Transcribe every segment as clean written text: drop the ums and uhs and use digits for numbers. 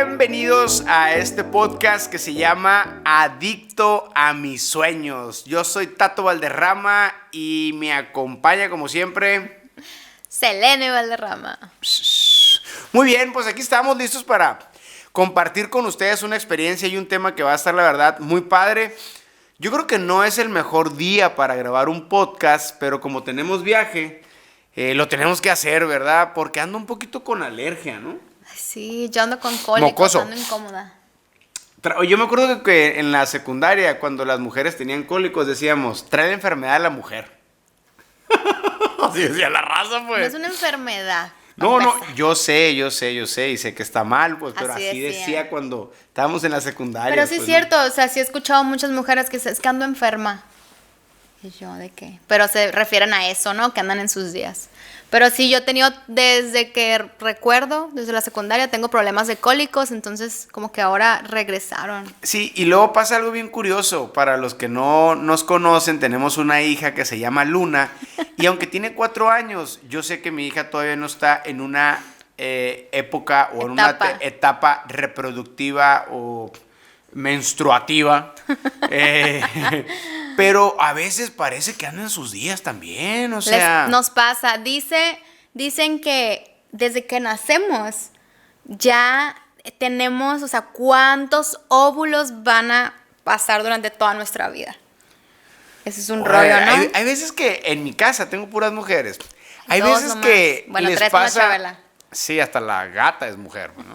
Bienvenidos a este podcast que se llama Adicto a mis sueños. Yo soy Tato Valderrama y me acompaña como siempre Selene Valderrama. Muy bien, pues aquí estamos listos para compartir con ustedes una experiencia y un tema que va a estar, la verdad, muy padre. Yo creo que no es el mejor día para grabar un podcast, pero como tenemos viaje, lo tenemos que hacer, ¿verdad? Porque ando un poquito con alergia, ¿no? Sí, yo ando con cólicos, Mocoso. ando incómoda. Yo me acuerdo que en la secundaria, cuando las mujeres tenían cólicos, decíamos, trae la enfermedad a la mujer. Así decía la raza, No pues. es una enfermedad. No, yo sé, y sé que está mal, pues, pero Así así decía. decía cuando estábamos en la secundaria. Pero sí pues, es cierto, o sea, sí he escuchado muchas mujeres que es que ando enferma. Y yo, ¿de qué? Pero se refieren a eso, ¿no? Que andan en sus días. Pero sí, yo he tenido, desde que recuerdo, desde la secundaria, tengo problemas de cólicos, entonces como que ahora regresaron. Sí, y luego pasa algo bien curioso. Para los que no nos conocen, tenemos una hija que se llama Luna. Y aunque tiene 4 años, yo sé que mi hija todavía no está en una época o en una etapa reproductiva o menstruativa. Pero a veces parece que andan en sus días también, o sea. Nos pasa, dicen que desde que nacemos ya tenemos, o sea, cuántos óvulos van a pasar durante toda nuestra vida. Ese es un rollo, ¿no? Hay veces que en mi casa tengo puras mujeres. Hay 2 veces nomás. que Bueno, les 3 con la pasa. Chabela. Sí, hasta la gata es mujer, ¿no?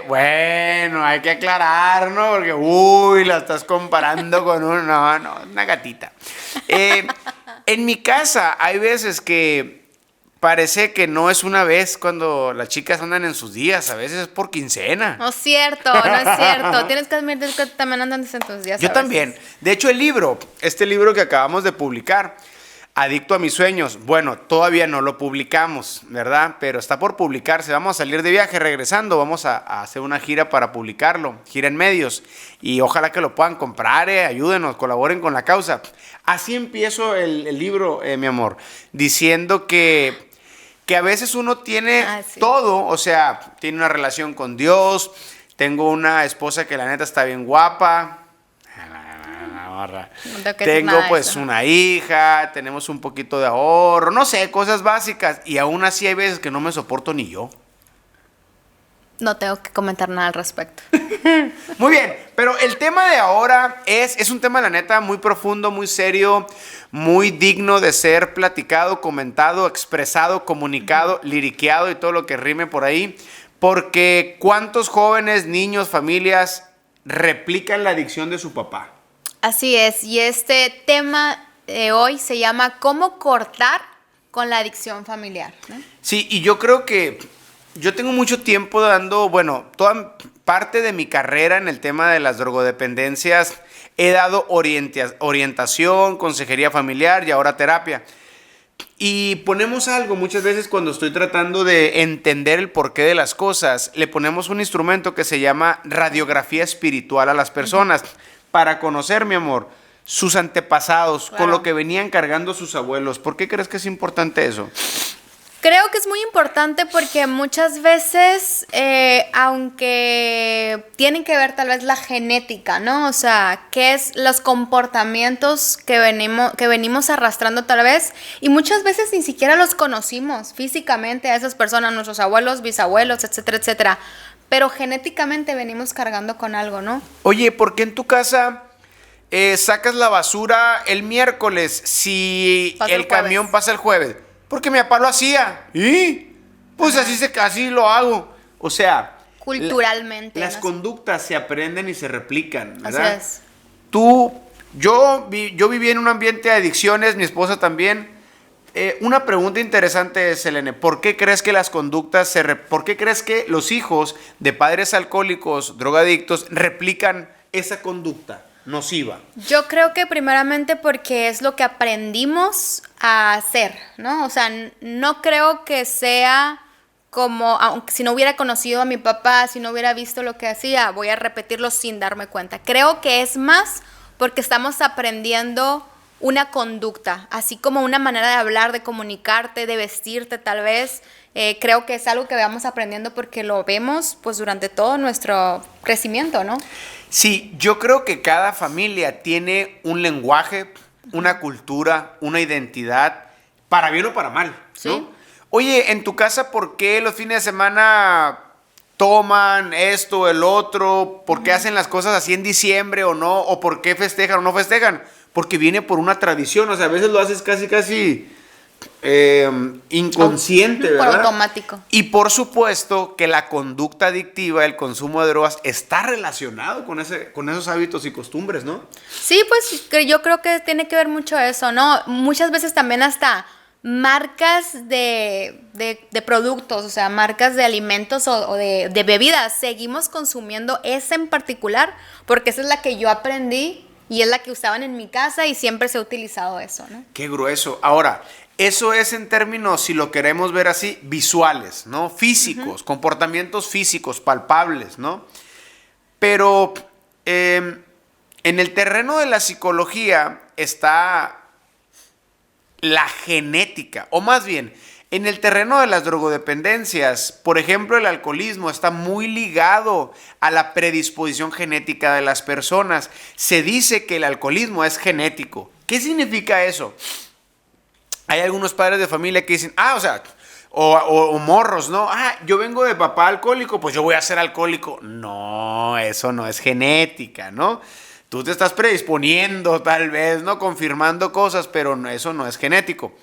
Bueno, hay que aclarar, ¿no? Porque, la estás comparando con una gatita. En mi casa hay veces que parece que no es una vez cuando las chicas andan en sus días, a veces es por quincena. No es cierto, no es cierto. Tienes que admitir que también andan en tus días. Yo también. De hecho, este libro que acabamos de publicar, Adicto a mis sueños, bueno, todavía no lo publicamos, ¿verdad? Pero está por publicarse. Vamos a salir de viaje, regresando, vamos a hacer una gira para publicarlo, gira en medios. Y ojalá que lo puedan comprar, ayúdenos, colaboren con la causa. Así empiezo el libro, mi amor, diciendo que a veces uno tiene todo, o sea, tiene una relación con Dios, tengo una esposa que la neta está bien guapa. Tengo pues una hija, tenemos un poquito de ahorro, no sé, cosas básicas. Y aún así hay veces que no me soporto ni yo. No tengo que comentar nada al respecto. Muy bien, pero el tema de ahora es un tema, la neta, muy profundo, muy serio, muy digno de ser platicado, comentado, expresado, comunicado, liriqueado y todo lo que rime por ahí. Porque ¿cuántos jóvenes, niños, familias replican la adicción de su papá? Así es, y este tema de hoy se llama ¿Cómo cortar con la adicción familiar? ¿No? Sí, y yo creo que yo tengo mucho tiempo toda parte de mi carrera en el tema de las drogodependencias, he dado orientación, consejería familiar y ahora terapia. Y ponemos algo, muchas veces cuando estoy tratando de entender el porqué de las cosas, le ponemos un instrumento que se llama radiografía espiritual a las personas. Para conocer, mi amor, sus antepasados, claro, con lo que venían cargando sus abuelos. ¿Por qué crees que es importante eso? Creo que es muy importante porque muchas veces, aunque tienen que ver tal vez la genética, ¿no? O sea, qué es los comportamientos que venimos arrastrando tal vez, y muchas veces ni siquiera los conocimos físicamente a esas personas, nuestros abuelos, bisabuelos, etcétera, etcétera. Pero genéticamente venimos cargando con algo, ¿no? Oye, ¿por qué en tu casa sacas la basura el miércoles si el camión pasa el jueves? Porque mi papá lo hacía. ¿Y? Pues así lo hago. O sea, culturalmente. Las conductas se aprenden y se replican, ¿verdad? Así es. Yo viví en un ambiente de adicciones, mi esposa también. Una pregunta interesante es, Selene, ¿por qué crees que las conductas por qué crees que los hijos de padres alcohólicos, drogadictos, replican esa conducta nociva? Yo creo que primeramente porque es lo que aprendimos a hacer, ¿no? O sea, no creo que sea como, aunque si no hubiera conocido a mi papá, si no hubiera visto lo que hacía, voy a repetirlo sin darme cuenta. Creo que es más porque estamos aprendiendo una conducta, así como una manera de hablar, de comunicarte, de vestirte tal vez. Creo que es algo que vamos aprendiendo porque lo vemos pues durante todo nuestro crecimiento, ¿no? Sí, yo creo que cada familia tiene un lenguaje, una cultura, una identidad, para bien o para mal, ¿no? Sí. Oye, en tu casa, ¿por qué los fines de semana toman esto, el otro? ¿Por qué hacen las cosas así en diciembre o no? ¿O por qué festejan o no festejan? Porque viene por una tradición, o sea, a veces lo haces casi inconsciente, Por ¿verdad? automático. Y por supuesto que la conducta adictiva, el consumo de drogas, está relacionado con esos hábitos y costumbres, ¿no? Sí, pues yo creo que tiene que ver mucho eso, ¿no? Muchas veces también hasta marcas de productos, o sea, marcas de alimentos o de bebidas, seguimos consumiendo esa en particular porque esa es la que yo aprendí y es la que usaban en mi casa y siempre se ha utilizado eso, ¿no? Qué grueso. Ahora, eso es en términos, si lo queremos ver así, visuales, ¿no? Físicos, comportamientos físicos, palpables, ¿no? Pero en el terreno de la psicología está la genética, o más bien, en el terreno de las drogodependencias, por ejemplo, el alcoholismo está muy ligado a la predisposición genética de las personas. Se dice que el alcoholismo es genético. ¿Qué significa eso? Hay algunos padres de familia que dicen, o sea, o morros, ¿no? Yo vengo de papá alcohólico, pues yo voy a ser alcohólico. No, eso no es genética, ¿no? Tú te estás predisponiendo tal vez, ¿no? Confirmando cosas, pero eso no es genético.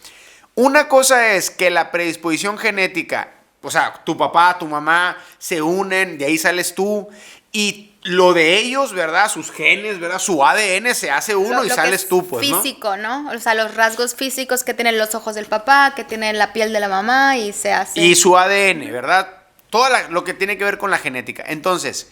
Una cosa es que la predisposición genética, o sea, tu papá, tu mamá se unen, de ahí sales tú, y lo de ellos, ¿verdad? Sus genes, ¿verdad? Su ADN se hace uno y Lo que sales es tú, pues, ¿no? físico, ¿no? O sea, los rasgos físicos que tienen los ojos del papá, que tienen la piel de la mamá y se hace. Y su ADN, ¿verdad? Todo lo que tiene que ver con la genética. Entonces,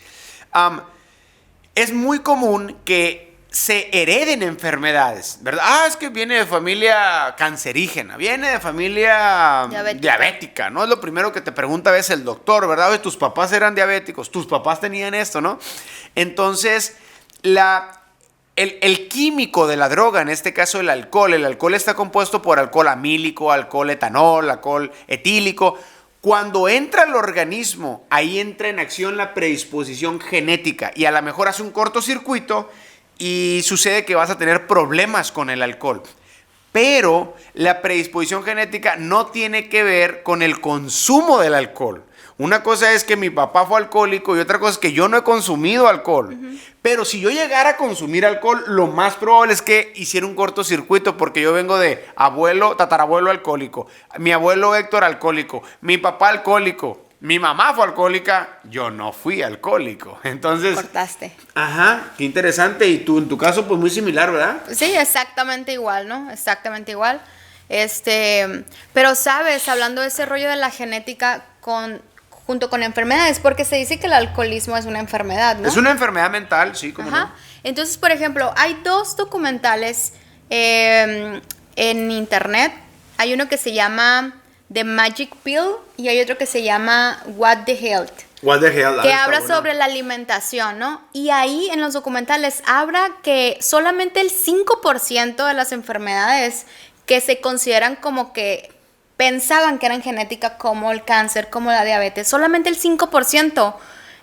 es muy común que se hereden enfermedades, ¿verdad? Es que viene de familia cancerígena, viene de familia diabética, ¿no? Es lo primero que te pregunta a veces el doctor, ¿verdad? Oye, tus papás eran diabéticos, tus papás tenían esto, ¿no? Entonces, el químico de la droga, en este caso el alcohol está compuesto por alcohol amílico, alcohol etanol, alcohol etílico. Cuando entra al organismo, ahí entra en acción la predisposición genética y a lo mejor hace un cortocircuito y sucede que vas a tener problemas con el alcohol. Pero la predisposición genética no tiene que ver con el consumo del alcohol. Una cosa es que mi papá fue alcohólico y otra cosa es que yo no he consumido alcohol. Pero si yo llegara a consumir alcohol, lo más probable es que hiciera un cortocircuito porque yo vengo de abuelo, tatarabuelo alcohólico, mi abuelo Héctor alcohólico, mi papá alcohólico, mi mamá fue alcohólica, yo no fui alcohólico. Entonces, Cortaste. Ajá, qué interesante. Y tú, en tu caso, pues muy similar, ¿verdad? Sí, exactamente igual, ¿no? Exactamente igual. Pero sabes, hablando de ese rollo de la genética junto con enfermedades, porque se dice que el alcoholismo es una enfermedad, ¿no? Es una enfermedad mental, sí, como Ajá. no. Entonces, por ejemplo, hay 2 documentales en internet. Hay uno que se llama The Magic Pill y hay otro que se llama What the Health. What the hell, Que habla sobre la alimentación, ¿no? Y ahí en los documentales habla que solamente el 5% de las enfermedades que se consideran como que pensaban que eran genéticas, como el cáncer, como la diabetes, solamente el 5%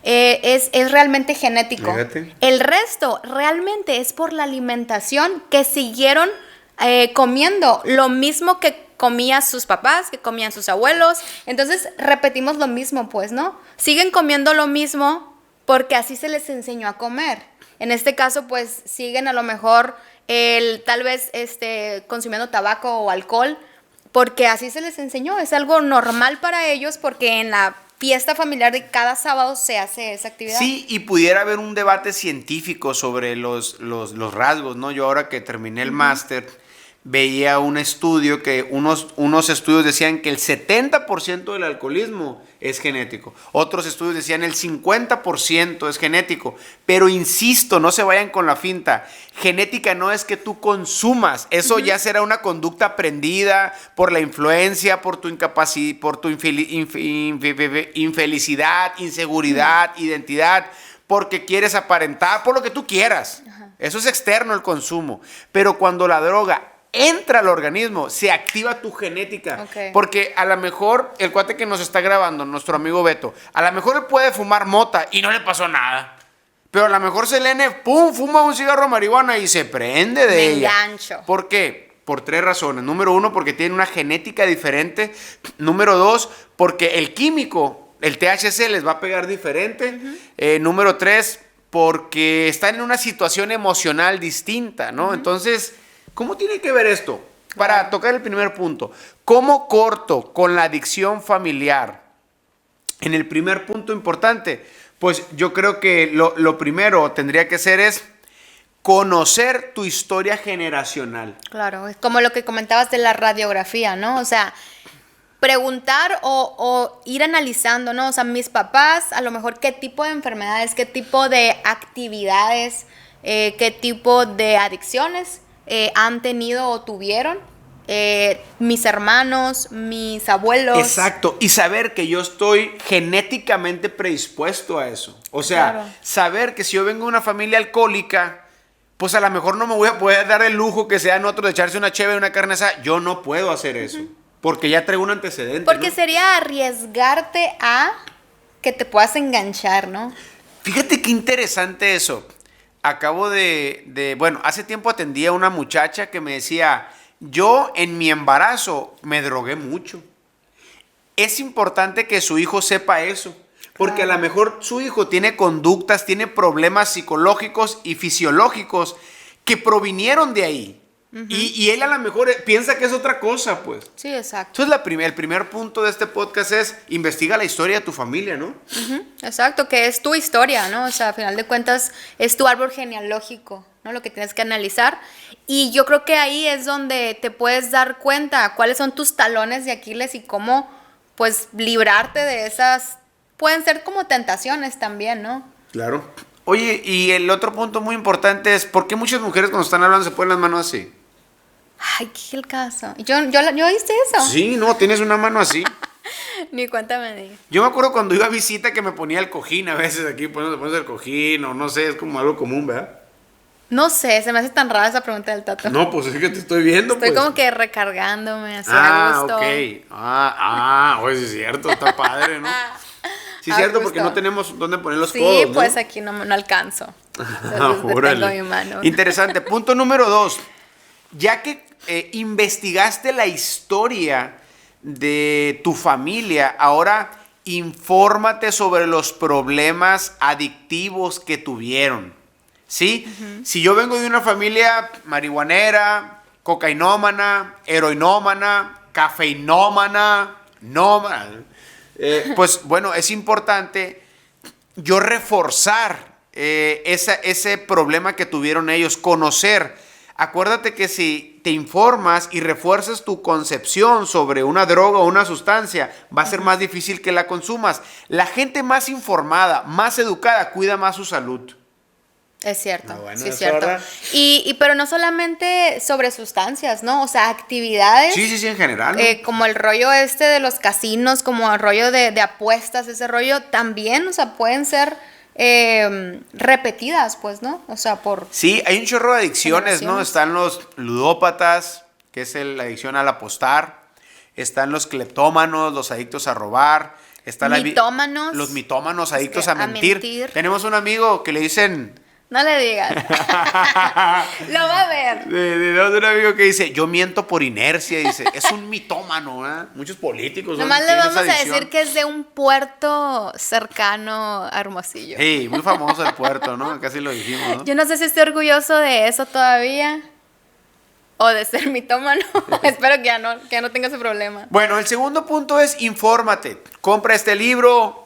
es realmente genético. Fíjate. El resto realmente es por la alimentación que siguieron comiendo lo mismo que comían sus papás, que comían sus abuelos. Entonces repetimos lo mismo, pues, ¿no? Siguen comiendo lo mismo porque así se les enseñó a comer. En este caso, pues, siguen a lo mejor tal vez consumiendo tabaco o alcohol porque así se les enseñó. Es algo normal para ellos porque en la fiesta familiar de cada sábado se hace esa actividad. Sí, y pudiera haber un debate científico sobre los rasgos, ¿no? Yo ahora que terminé el máster, veía un estudio que unos estudios decían que el 70% del alcoholismo es genético. Otros estudios decían el 50% es genético. Pero insisto, no se vayan con la finta. Genética no es que tú consumas. Eso ya será una conducta aprendida por la influencia, por tu incapacidad, por tu infelicidad, inseguridad, identidad, porque quieres aparentar, por lo que tú quieras. Eso es externo el consumo. Pero cuando la droga entra al organismo, se activa tu genética. Ok. Porque a lo mejor el cuate que nos está grabando, nuestro amigo Beto, a lo mejor él puede fumar mota y no le pasó nada. Pero a lo mejor Selene, pum, fuma un cigarro de marihuana y se prende de Me ella. engancho. ¿Por qué? Por 3 razones. Número 1, porque tiene una genética diferente. Número 2, porque el químico, el THC, les va a pegar diferente. Número 3, porque están en una situación emocional distinta, ¿no? Entonces, ¿cómo tiene que ver esto? Para tocar el primer punto, ¿cómo corto con la adicción familiar? En el primer punto importante, pues yo creo que lo primero tendría que ser es conocer tu historia generacional. Claro, es como lo que comentabas de la radiografía, ¿no? O sea, preguntar o ir analizando, ¿no? O sea, mis papás, a lo mejor qué tipo de enfermedades, qué tipo de actividades, qué tipo de adicciones han tenido o tuvieron. Mis hermanos, mis abuelos. Exacto, y saber que yo estoy genéticamente predispuesto a eso. O sea, Claro. saber que si yo vengo de una familia alcohólica, pues a lo mejor no me voy a poder dar el lujo que sean otros de echarse una cheve y una carne asada. Yo no puedo hacer eso, porque ya traigo un antecedente. Porque ¿no? sería arriesgarte a que te puedas enganchar, ¿no? Fíjate qué interesante eso. Acabo bueno, hace tiempo atendí a una muchacha que me decía, yo en mi embarazo me drogué mucho. Es importante que su hijo sepa eso, porque a lo mejor su hijo tiene conductas, tiene problemas psicológicos y fisiológicos que provinieron de ahí. Y él a lo mejor piensa que es otra cosa, pues. Sí, exacto. Entonces el primer punto de este podcast es investiga la historia de tu familia, ¿no? Exacto, que es tu historia, ¿no? O sea, a final de cuentas es tu árbol genealógico, ¿no? Lo que tienes que analizar. Y yo creo que ahí es donde te puedes dar cuenta cuáles son tus talones de Aquiles y cómo, pues, librarte de esas, pueden ser como tentaciones también, ¿no? Claro. Oye, y el otro punto muy importante es, ¿por qué muchas mujeres cuando están hablando se ponen las manos así? Ay, qué el caso. Yo hice eso. Sí, no, tienes una mano así. Ni cuenta me di. Yo me acuerdo cuando iba a visita que me ponía el cojín a veces aquí, pones el cojín o no sé, es como algo común, ¿verdad? No sé, se me hace tan rara esa pregunta del Tato. No, pues es que te estoy viendo, Estoy pues. como que recargándome, así a gusto. Ok. Oye, sí es cierto, está padre, ¿no? Sí es A cierto, porque gusto. no tenemos dónde poner los Sí, codos, ¿no? pues aquí no alcanzo. Entonces, Órale. tengo mi mano. Interesante. Punto número 2. Ya que investigaste la historia de tu familia, ahora infórmate sobre los problemas adictivos que tuvieron. ¿Sí? Si yo vengo de una familia marihuanera, cocainómana, heroinómana, cafeinómana, pues bueno, es importante yo reforzar ese problema que tuvieron ellos, conocer. Acuérdate que si te informas y refuerzas tu concepción sobre una droga o una sustancia, va a ser más difícil que la consumas. La gente más informada, más educada, cuida más su salud. Es cierto, Bueno, sí es eso, cierto. ¿verdad? Pero no solamente sobre sustancias, ¿no? O sea, actividades. Sí, en general, ¿no? Como el rollo este de los casinos, como el rollo de apuestas, ese rollo, también, o sea, pueden ser repetidas, pues, ¿no? O sea, por... Sí, hay un chorro de adicciones, ¿no? generaciones. Están los ludópatas, que es la adicción al apostar. Están los cleptómanos, los adictos a robar. Están Mitómanos. los mitómanos adictos que a mentir. Tenemos un amigo que le dicen... No le digas. Lo va a ver. De un amigo que dice, yo miento por inercia, dice, es un mitómano, ¿eh? Muchos políticos. Nomás le tienen vamos esa a adicción. decir que es de un puerto cercano a Hermosillo. Sí, muy famoso el puerto, ¿no? Casi lo dijimos, ¿no? Yo no sé si estoy orgulloso de eso todavía. O de ser mitómano. Espero que ya no tenga ese problema. Bueno, el segundo punto es infórmate. Compra este libro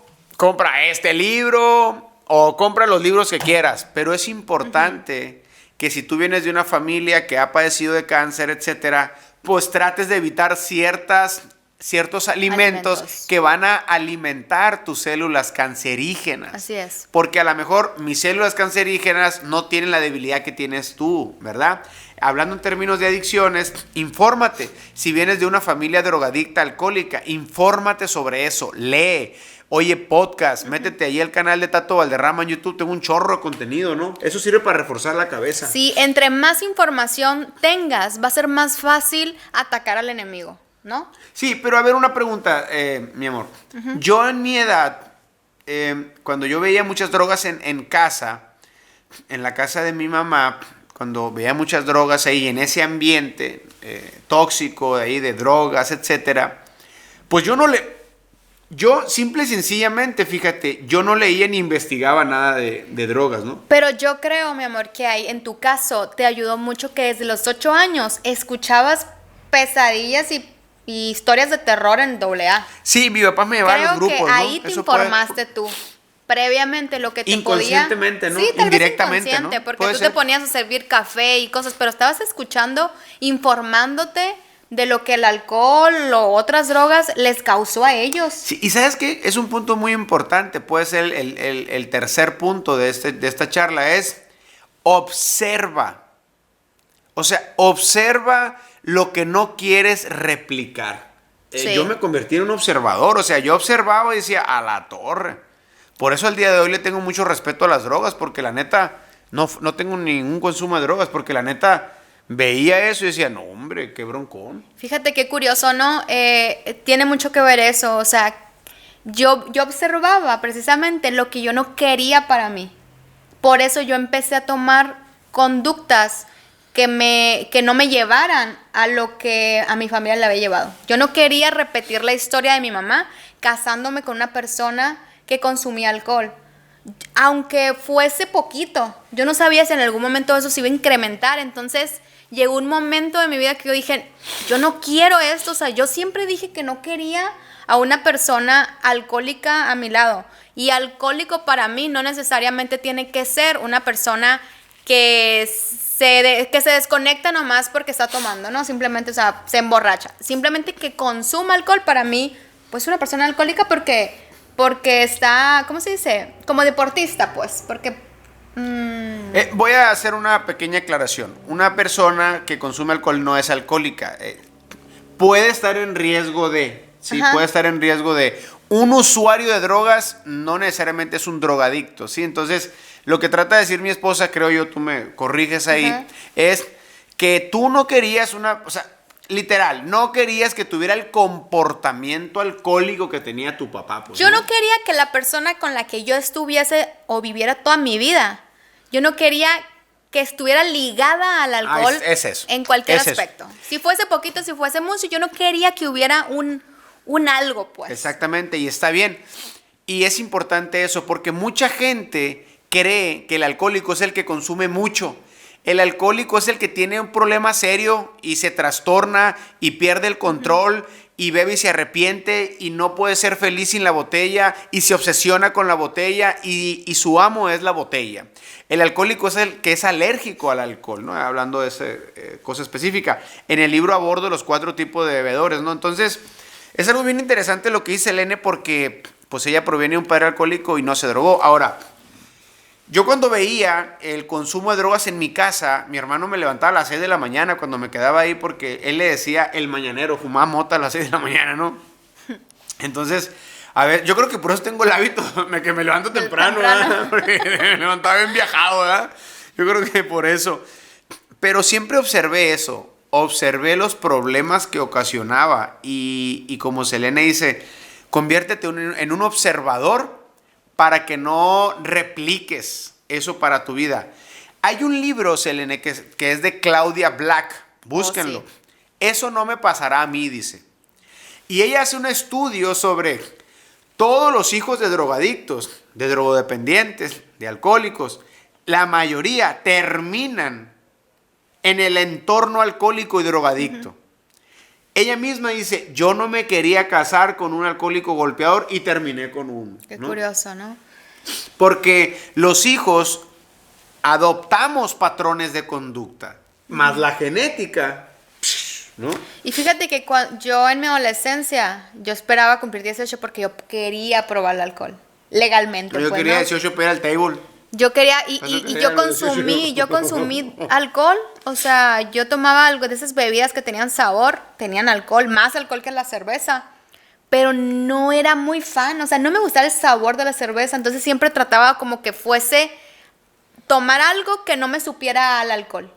o compra los libros que quieras. Pero es importante que si tú vienes de una familia que ha padecido de cáncer, etcétera, pues trates de evitar ciertas ciertos alimentos que van a alimentar tus células cancerígenas. Así es. Porque a lo mejor mis células cancerígenas no tienen la debilidad que tienes tú, ¿verdad? Hablando en términos de adicciones, infórmate. Si vienes de una familia drogadicta alcohólica, infórmate sobre eso, lee. Oye, podcast, métete ahí al canal de Tato Valderrama en YouTube, tengo un chorro de contenido, ¿no? Eso sirve para reforzar la cabeza. Sí, entre más información tengas, va a ser más fácil atacar al enemigo, ¿no? Sí, pero a ver, una pregunta, mi amor. Yo en mi edad, cuando yo veía muchas drogas en casa, en la casa de mi mamá, cuando veía muchas drogas ahí, en ese ambiente tóxico ahí de drogas, etcétera, pues yo simple y sencillamente, fíjate, yo no leía ni investigaba nada de drogas, ¿no? Pero yo creo, mi amor, que ahí en tu caso te ayudó mucho que desde los 8 años escuchabas pesadillas y historias de terror en AA. Sí, mi papá me llevaba a los grupos, creo que ahí ¿no? te Eso informaste tú. Previamente lo que te inconscientemente, podía... ¿no? Sí, tal Indirectamente, vez inconsciente, ¿no? porque Puede tú ser. te ponías a servir café y cosas, pero estabas escuchando, informándote de lo que el alcohol o otras drogas les causó a ellos. Sí, y ¿sabes qué? Es un punto muy importante, puede ser el tercer punto de esta charla, es observa. O sea, observa lo que no quieres replicar. Sí. Yo me convertí en un observador, o sea, yo observaba y decía, a la torre. Por eso al día de hoy le tengo mucho respeto a las drogas, porque la neta, no tengo ningún consumo de drogas, porque la neta veía eso y decía, no hombre, qué broncón. Fíjate qué curioso, ¿no? Tiene mucho que ver eso, o sea, yo observaba precisamente lo que yo no quería para mí. Por eso yo empecé a tomar conductas que no me llevaran a lo que a mi familia le había llevado. Yo no quería repetir la historia de mi mamá casándome con una persona que consumía alcohol. Aunque fuese poquito, yo no sabía si en algún momento eso se iba a incrementar. Entonces llegó un momento de mi vida que yo dije, yo no quiero esto. O sea, yo siempre dije que no quería a una persona alcohólica a mi lado. Y alcohólico para mí no necesariamente tiene que ser una persona que se desconecta nomás porque está tomando, ¿no? Simplemente, o sea, se emborracha. Simplemente que consuma alcohol para mí, pues una persona alcohólica porque está, ¿cómo se dice? Como deportista, pues, porque... Voy a hacer una pequeña aclaración. Una persona que consume alcohol no es alcohólica. Puede estar en riesgo de... Sí, Ajá. puede estar en riesgo de... Un usuario de drogas no necesariamente es un drogadicto, ¿sí? Entonces, lo que trata de decir mi esposa, creo yo, tú me corriges ahí, Ajá. es que tú no querías o sea, literal, no querías que tuviera el comportamiento alcohólico que tenía tu papá. Pues, Yo no quería que la persona con la que yo estuviese o viviera toda mi vida, yo no quería que estuviera ligada al alcohol es eso. en cualquier Es eso. aspecto. Si fuese poquito, si fuese mucho, yo no quería que hubiera un algo, pues. Exactamente, y está bien. Y es importante eso, porque mucha gente cree que el alcohólico es el que consume mucho. El alcohólico es el que tiene un problema serio y se trastorna y pierde el control y bebe y se arrepiente y no puede ser feliz sin la botella y se obsesiona con la botella y su amo es la botella. El alcohólico es el que es alérgico al alcohol, ¿no? Hablando de esa cosa específica. En el libro abordo los 4 tipos de bebedores, ¿no? Entonces, es algo bien interesante lo que dice Elene porque pues ella proviene de un padre alcohólico y no se drogó. Ahora, yo cuando veía el consumo de drogas en mi casa, mi hermano me levantaba a las 6 de la mañana cuando me quedaba ahí porque él le decía el mañanero, fumaba mota a las 6 de la mañana, ¿no? Entonces, a ver, yo creo que por eso tengo el hábito de que me levanto temprano, ¿verdad? Porque me levantaba bien viajado, ¿verdad? Yo creo que por eso. Pero siempre observé eso, observé los problemas que ocasionaba y como Selene dice, conviértete en un observador para que no repliques eso para tu vida. Hay un libro, Selene, que es de Claudia Black. Búsquenlo. Oh, sí. Eso no me pasará a mí, dice. Y ella hace un estudio sobre todos los hijos de drogadictos, de drogodependientes, de alcohólicos. La mayoría terminan en el entorno alcohólico y drogadicto. Ella misma dice, yo no me quería casar con un alcohólico golpeador y terminé con uno. Qué ¿no? curioso, ¿no? Porque los hijos adoptamos patrones de conducta, más la genética, ¿no? Y fíjate que yo en mi adolescencia, yo esperaba cumplir 18 porque yo quería probar el alcohol. Legalmente, Yo pues, quería ¿no? 18 para ir al table. Yo quería, y Eso quería yo a los 18. yo consumí alcohol, o sea, yo tomaba algo de esas bebidas que tenían sabor, tenían alcohol, más alcohol que la cerveza, pero no era muy fan, o sea, no me gustaba el sabor de la cerveza, entonces siempre trataba como que fuese tomar algo que no me supiera al alcohol.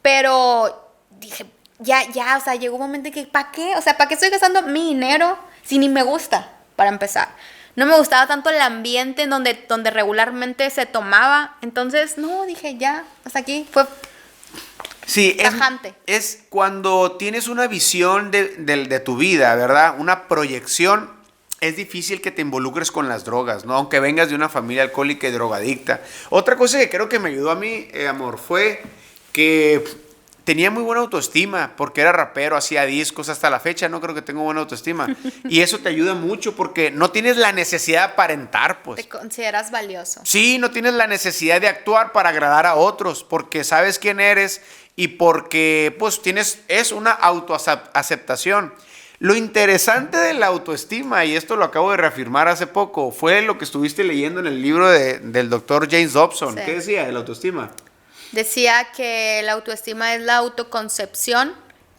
Pero dije, o sea, llegó un momento en que, ¿para qué? O sea, ¿para qué estoy gastando mi dinero si ni me gusta, para empezar? No me gustaba tanto el ambiente en donde regularmente se tomaba. Entonces, no, dije, ya, hasta aquí. Fue Sí, tajante. es cuando tienes una visión de tu vida, ¿verdad? Una proyección. Es difícil que te involucres con las drogas, ¿no? Aunque vengas de una familia alcohólica y drogadicta. Otra cosa que creo que me ayudó a mí, amor, fue que tenía muy buena autoestima, porque era rapero, hacía discos, hasta la fecha no creo que tengo buena autoestima. Y eso te ayuda mucho porque no tienes la necesidad de aparentar, pues. Te consideras valioso. Sí, no tienes la necesidad de actuar para agradar a otros, porque sabes quién eres y porque pues es una autoaceptación. Lo interesante de la autoestima, y esto lo acabo de reafirmar hace poco, fue lo que estuviste leyendo en el libro del doctor James Dobson. Sí. ¿Qué decía de la autoestima? Decía que la autoestima es la autoconcepción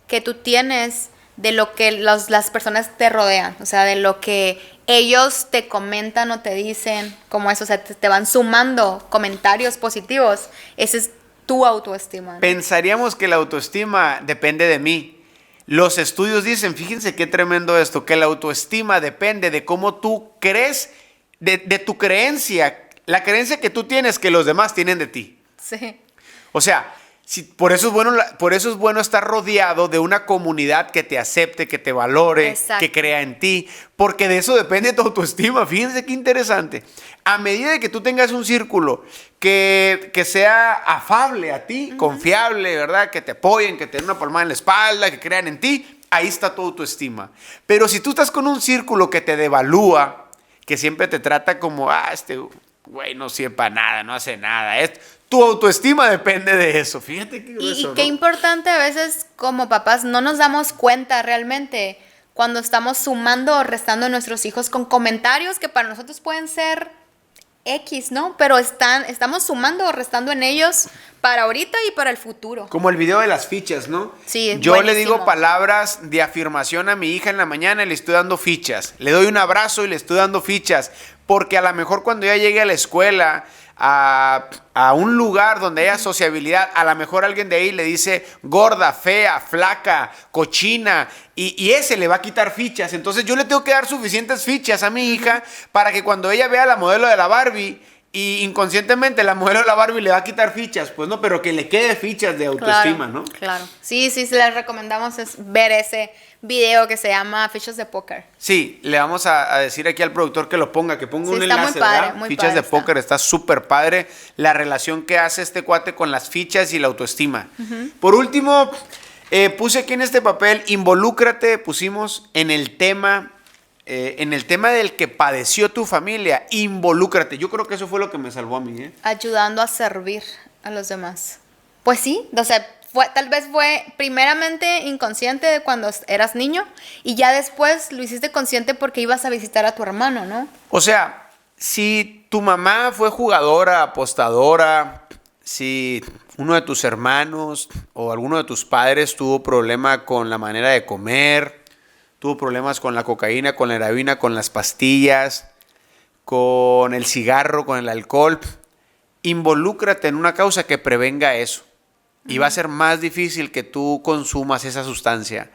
que tú tienes de lo que las personas te rodean, o sea, de lo que ellos te comentan o te dicen, como eso, o sea, te van sumando comentarios positivos. Esa es tu autoestima, ¿no? Pensaríamos que la autoestima depende de mí. Los estudios dicen, fíjense qué tremendo esto, que la autoestima depende de cómo tú crees, de tu creencia, la creencia que tú tienes que los demás tienen de ti. Sí. O sea, por eso es bueno estar rodeado de una comunidad que te acepte, que te valore, Exacto. que crea en ti, porque de eso depende tu autoestima. Fíjense qué interesante. A medida de que tú tengas un círculo que sea afable a ti, confiable, ¿verdad? Que te apoyen, que te den una palmada en la espalda, que crean en ti, ahí está tu autoestima. Pero si tú estás con un círculo que te devalúa, que siempre te trata como, este güey no sirve para nada, no hace nada, tu autoestima depende de eso. Fíjate qué grueso, Y ¿no? qué importante a veces como papás no nos damos cuenta realmente cuando estamos sumando o restando a nuestros hijos con comentarios que para nosotros pueden ser X, ¿no? Pero estamos sumando o restando en ellos para ahorita y para el futuro. Como el video de las fichas, ¿no? Sí, Yo buenísimo. le digo palabras de afirmación a mi hija en la mañana y le estoy dando fichas. Le doy un abrazo y le estoy dando fichas. Porque a lo mejor cuando ella llegue a la escuela, a un lugar donde haya sociabilidad, a lo mejor alguien de ahí le dice gorda, fea, flaca, cochina, y ese le va a quitar fichas. Entonces yo le tengo que dar suficientes fichas a mi hija para que cuando ella vea la modelo de la Barbie y inconscientemente la modelo de la Barbie le va a quitar fichas, pues no, pero que le quede fichas de autoestima, Claro, ¿no? claro. Sí, les recomendamos ver ese video que se llama Fichas de Póker. Sí, le vamos a decir aquí al productor que lo ponga, que ponga Sí, un está muy enlace, padre, ¿verdad? muy Fichas padre de está. póker, está súper padre la relación que hace este cuate con las fichas y la autoestima. Por último, puse aquí en este papel, involúcrate, pusimos en el tema del que padeció tu familia, involúcrate. Yo creo que eso fue lo que me salvó a mí, ¿eh? Ayudando a servir a los demás. Pues sí, o sea, tal vez fue primeramente inconsciente de cuando eras niño y ya después lo hiciste consciente porque ibas a visitar a tu hermano, ¿no? O sea, si tu mamá fue jugadora, apostadora, si uno de tus hermanos o alguno de tus padres tuvo problema con la manera de comer, tuvo problemas con la cocaína, con la heroína, con las pastillas, con el cigarro, con el alcohol, involúcrate en una causa que prevenga eso. Y va a ser más difícil que tú consumas esa sustancia.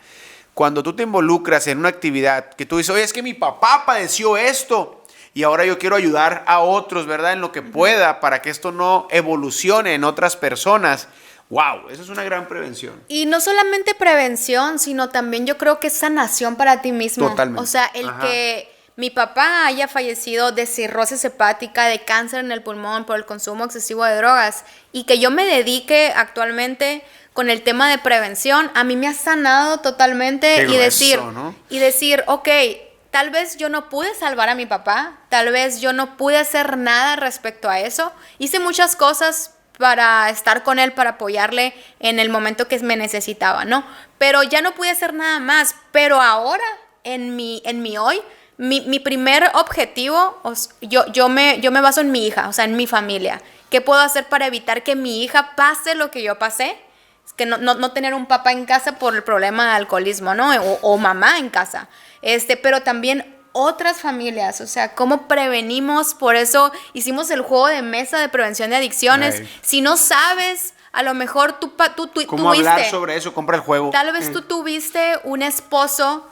Cuando tú te involucras en una actividad que tú dices, oye, es que mi papá padeció esto y ahora yo quiero ayudar a otros, ¿verdad? En lo que pueda para que esto no evolucione en otras personas. ¡Wow! Eso es una gran prevención. Y no solamente prevención, sino también yo creo que es sanación para ti mismo. Totalmente. O sea, el Ajá. que mi papá haya fallecido de cirrosis hepática, de cáncer en el pulmón por el consumo excesivo de drogas y que yo me dedique actualmente con el tema de prevención, a mí me ha sanado totalmente. Qué y grueso, ¿no? decir, ok, tal vez yo no pude salvar a mi papá, tal vez yo no pude hacer nada respecto a eso. Hice muchas cosas para estar con él, para apoyarle en el momento que me necesitaba, ¿no? Pero ya no pude hacer nada más. Pero ahora, en mi hoy, mi primer objetivo, yo me baso en mi hija, o sea, en mi familia. ¿Qué puedo hacer para evitar que mi hija pase lo que yo pasé? Es que no tener un papá en casa por el problema de alcoholismo, ¿no? O mamá en casa. Pero también otras familias, o sea, ¿cómo prevenimos? Por eso hicimos el juego de mesa de prevención de adicciones. Ay. Si no sabes, a lo mejor tú ¿Cómo tuviste, hablar sobre eso? Compra el juego. tal vez tú tuviste un esposo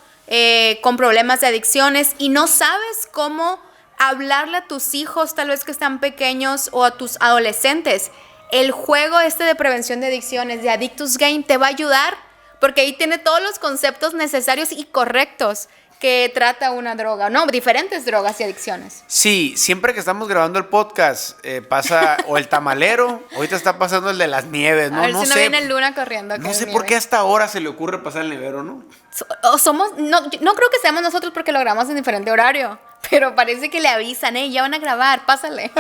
con problemas de adicciones y no sabes cómo hablarle a tus hijos, tal vez que están pequeños, o a tus adolescentes. El juego de prevención de adicciones, de Addictus Game, te va a ayudar porque ahí tiene todos los conceptos necesarios y correctos que trata una droga, ¿no? Diferentes drogas y adicciones. Sí, siempre que estamos grabando el podcast pasa o el tamalero, ahorita está pasando el de las nieves, ¿no? A ver No si no sé, viene Luna corriendo. no sé por qué hasta ahora se le ocurre pasar el nevero, ¿no? No creo que seamos nosotros porque lo grabamos en diferente horario, pero parece que le avisan, ya van a grabar, pásale.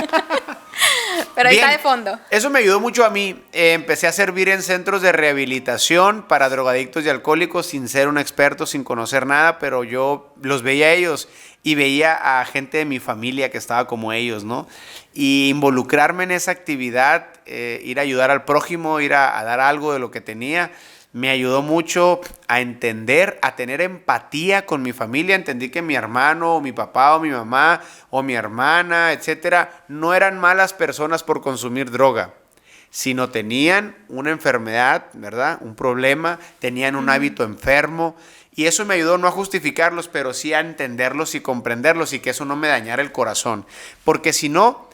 Pero ahí Bien, está de fondo. eso me ayudó mucho a mí. Empecé a servir en centros de rehabilitación para drogadictos y alcohólicos sin ser un experto, sin conocer nada, pero yo los veía a ellos y veía a gente de mi familia que estaba como ellos, ¿no? Y involucrarme en esa actividad, ir a ayudar al prójimo, ir a dar algo de lo que tenía, me ayudó mucho a entender, a tener empatía con mi familia. Entendí que mi hermano, o mi papá, o mi mamá, o mi hermana, etcétera, no eran malas personas por consumir droga, sino tenían una enfermedad, ¿verdad? Un problema, tenían un hábito enfermo. Y eso me ayudó no a justificarlos, pero sí a entenderlos y comprenderlos y que eso no me dañara el corazón. Porque si no,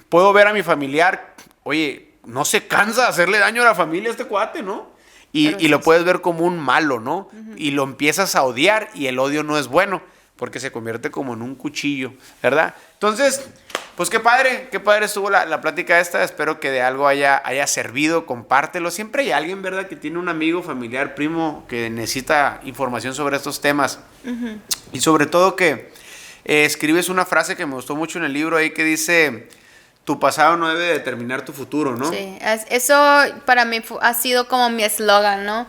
puedo ver a mi familiar, oye, no se cansa de hacerle daño a la familia a este cuate, ¿no? Y lo puedes ver como un malo, ¿no? Uh-huh. Y lo empiezas a odiar y el odio no es bueno porque se convierte como en un cuchillo, ¿verdad? Entonces, pues qué padre estuvo la plática esta. Espero que de algo haya servido, compártelo. Siempre hay alguien, ¿verdad? Que tiene un amigo, familiar, primo que necesita información sobre estos temas. Uh-huh. Y sobre todo que escribes una frase que me gustó mucho en el libro ahí que dice: tu pasado no debe determinar tu futuro, ¿no? Sí, eso para mí ha sido como mi eslogan, ¿no?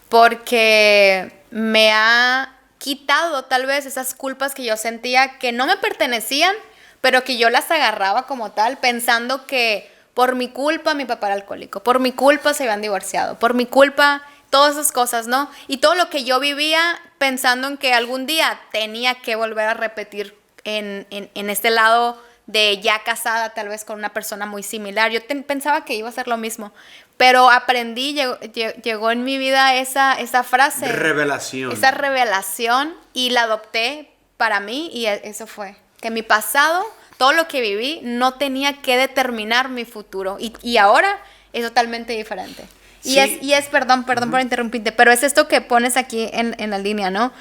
Porque me ha quitado tal vez esas culpas que yo sentía que no me pertenecían, pero que yo las agarraba como tal, pensando que por mi culpa mi papá era alcohólico, por mi culpa se habían divorciado, por mi culpa todas esas cosas, ¿no? Y todo lo que yo vivía pensando en que algún día tenía que volver a repetir en este lado de ya casada tal vez con una persona muy similar. Yo pensaba que iba a ser lo mismo, pero aprendí, llegó en mi vida esa frase. Revelación. Esa revelación y la adopté para mí y eso fue. Que mi pasado, todo lo que viví, no tenía que determinar mi futuro y ahora es totalmente diferente. Sí. Y es perdón uh-huh. por interrumpirte, pero es esto que pones aquí en la línea, ¿no?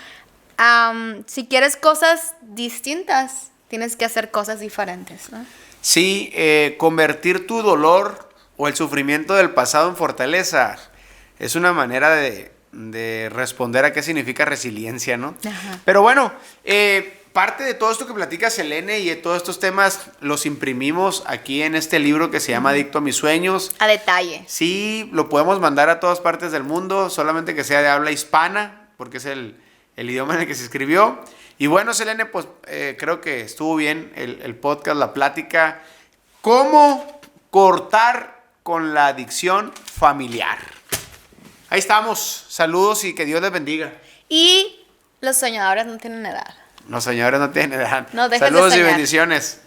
Si quieres cosas distintas, tienes que hacer cosas diferentes, ¿no? Sí, convertir tu dolor o el sufrimiento del pasado en fortaleza es una manera de responder a qué significa resiliencia, ¿no? Ajá. Pero bueno, parte de todo esto que platica Selene y de todos estos temas los imprimimos aquí en este libro que se llama Adicto a mis sueños. A detalle. Sí, lo podemos mandar a todas partes del mundo, solamente que sea de habla hispana, porque es el idioma en el que se escribió. Y bueno, Selene, pues creo que estuvo bien el podcast, la plática. ¿Cómo cortar con la adicción familiar? Ahí estamos. Saludos y que Dios les bendiga. Y los soñadores no tienen edad. Los soñadores no tienen edad. No, saludos y bendiciones.